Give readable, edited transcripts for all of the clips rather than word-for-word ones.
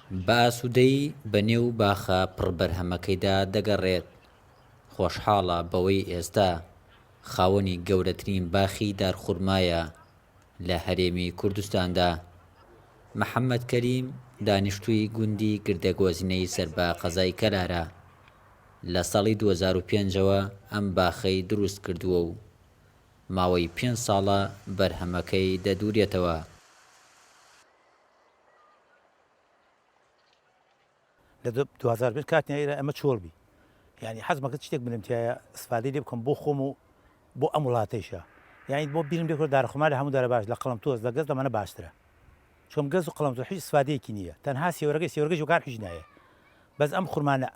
بە ئاسوودەی بەنێو باخە پڕبەرهەمەکەیدا دەگەڕێت. خۆشحاڵە بەوەی ئێستا خاوەنی گەورەترین باخی دارخورمایە لە هەرێمی کوردستاندا. محەممەد کەریم دانیشتووی گوندی گردەگۆزینەی سەربە قەزای کەلارە. لە ساڵی 2005ەوە ئەم باخەی دروست کردووە و ماوەی 5 ساڵە بەرهەمەکەی دەدورێتەوە. لە 2005 کاتنیایرە ئەمە چۆڵبی، یعنی حەزمەکە شتێک بنمتیایە سفادەی لێ بکەم بۆ خۆم و بۆ ئەم وڵاتەیشە، یعنی بۆ بیرم بێکۆ دارخمار لە هەموو دارە باش لە قەڵم تۆز لە گەز دەمانە باشترە، چۆم گەز و قەڵم تۆ هیچ سفادەیەکی نییە، تەنها سێوەرەگەی کار هیچ نایە. بەس ئەم خورمانە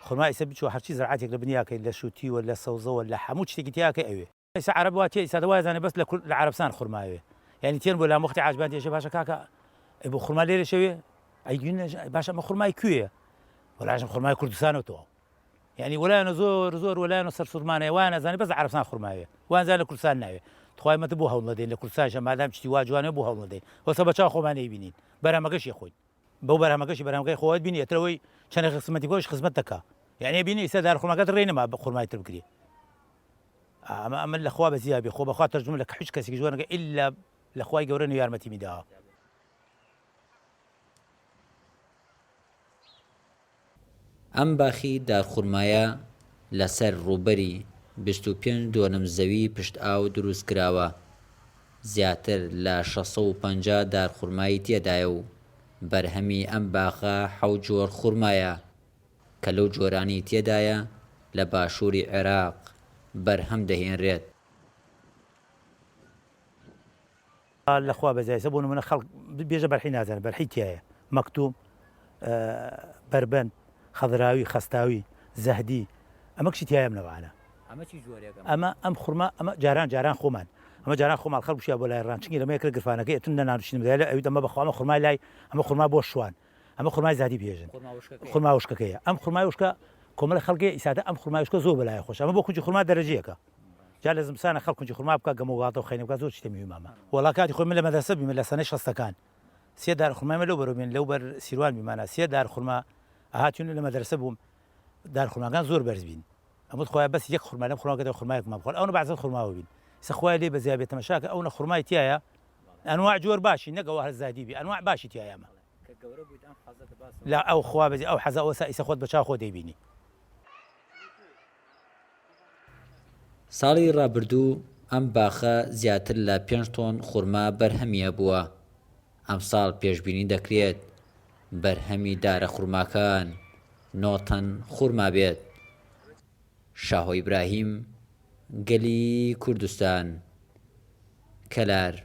خورما ئیسە بچوە هەرچی زراعاتێک لە بنیاکەی لە شووتیوە لە سەوزەوە لە هەموو شتێکی تیاکە ئەوێ ئیسا عەرەب واتێ ئیسا دەوازانێ بەس لە عەرەبستان خورماوێ، یعنی تێن بۆ لا مختی عاجبان تێشە باشە کاکە بۆ خورما لێرە شەوێ ئەیگوین باشە ئەمە خورمای کوێیە؟ وەڵاشم خورمای کوردستانەوە، یعنی وەلایەنە زۆر وەلایەنە سەر سوورمانەیە وایە نەزانێ بەس عەرەبستان خورماوێ، وانزانێ لە کوردستان ناوێ، توخوای مەتە بۆ هەوڵ نەدەین لە کوردستانشە مادام شتی وا جوانێ بۆ هەوڵ نەدەین، وەسە بەچاو خۆمانەی بینین بەرهەمەکەشی خۆین بەو بەرهەمەکەی خۆت بینی ئەترەوەی چەند خزمەتی بۆش خزمەت دەکا، یعنی بینی ئیسا دارخورماکەت ڕێ نەما بە خورمای تر بکرێ. ئەمە لەخوا بەزییا بێ خۆ بەخوا تەرجمە لە هیچ کەسێکی جوانەکە ئیلا لەخوای گەورە یارمەتی میداوە. ئەم باخی دارخورمایە لەسەر ڕووبەری 25 دۆنم زەوی پشت ئاو دروست کراوە. زیاتر لە 650 دارخورمایی تێدایە و بەرهەمی ئەم باخە 7 جۆر خورمایە کە لەو جۆرانی تێدایە لە باشووری عێراق بەرهەم دەهێنرێت. لەخوا بەزایسە بۆ نمونە خەڵک بێژە بەرحی نازانێت بەرحی تایە مەکتوم بەربەند خەضراوی خەستاوی زەهدی ئەمە کشی تایە منەوانە ئەم خورما ئەمە جاران خۆمان ئەمە جاران خۆمان خەڵک بشیا بۆ لای ڕانچنگی لەمە یەکرە گرفانەکەی ئەتون نانوشین بدایە ئەوی ئەمە بەخوا ئەمە خورمای لای ئەمە خورما بۆ شوان ئەمە خورمای زادی بێژن خورما وشکەکەیە ئەم خورمای وشکە کۆمەڵە خەڵکی ئیسادە ئەم خورمای وشکە زۆر بەلای خۆش ئەمە بۆ کونجی خورما دەرەجەیەکە جا لە زمستانە خەڵک کونجی خورما بکە گەمەواتە و خەینە بکە زۆر شتێ میوێمامە وەڵا کاتی خۆی من لە مەدرسە بیمە لە سەنەی 60ەکان سێ دار خورمای لەو بەرەوبێن لەو بەر سیروان بیمانە سێ دار خورما ئاهاتیون لە مەدرسە بووم دارخورماکان زۆر بەرز بین ئەمت خۆیان بەس یەک خورما لەم خورماکەدا خورمایەکمان بخۆن ئەوە بەعزەت خورماوە بین سەخوای لێ بەزیا بێتە مەشاکە ئەوە خورمای تایە ئەنواع جۆر باشی نەگەوە هەر زادی بی ئەنواع باشی تایەمە لا ئەو خوا بەزی ئەو حەزا ئەوە ئیسە خۆت بەچاو خۆ دەیبینی. ساڵی ڕابردوو ئەم باخە زیاتر لە 5 تۆن خورما بەرهەمیە بووە. ئەم ساڵ پێشبینی دەکرێت بەرهەمی دارە خورماکان 9 تەن خورما بێت. شاهۆ ئیبراهیم، گەلی کوردستان، کەلار.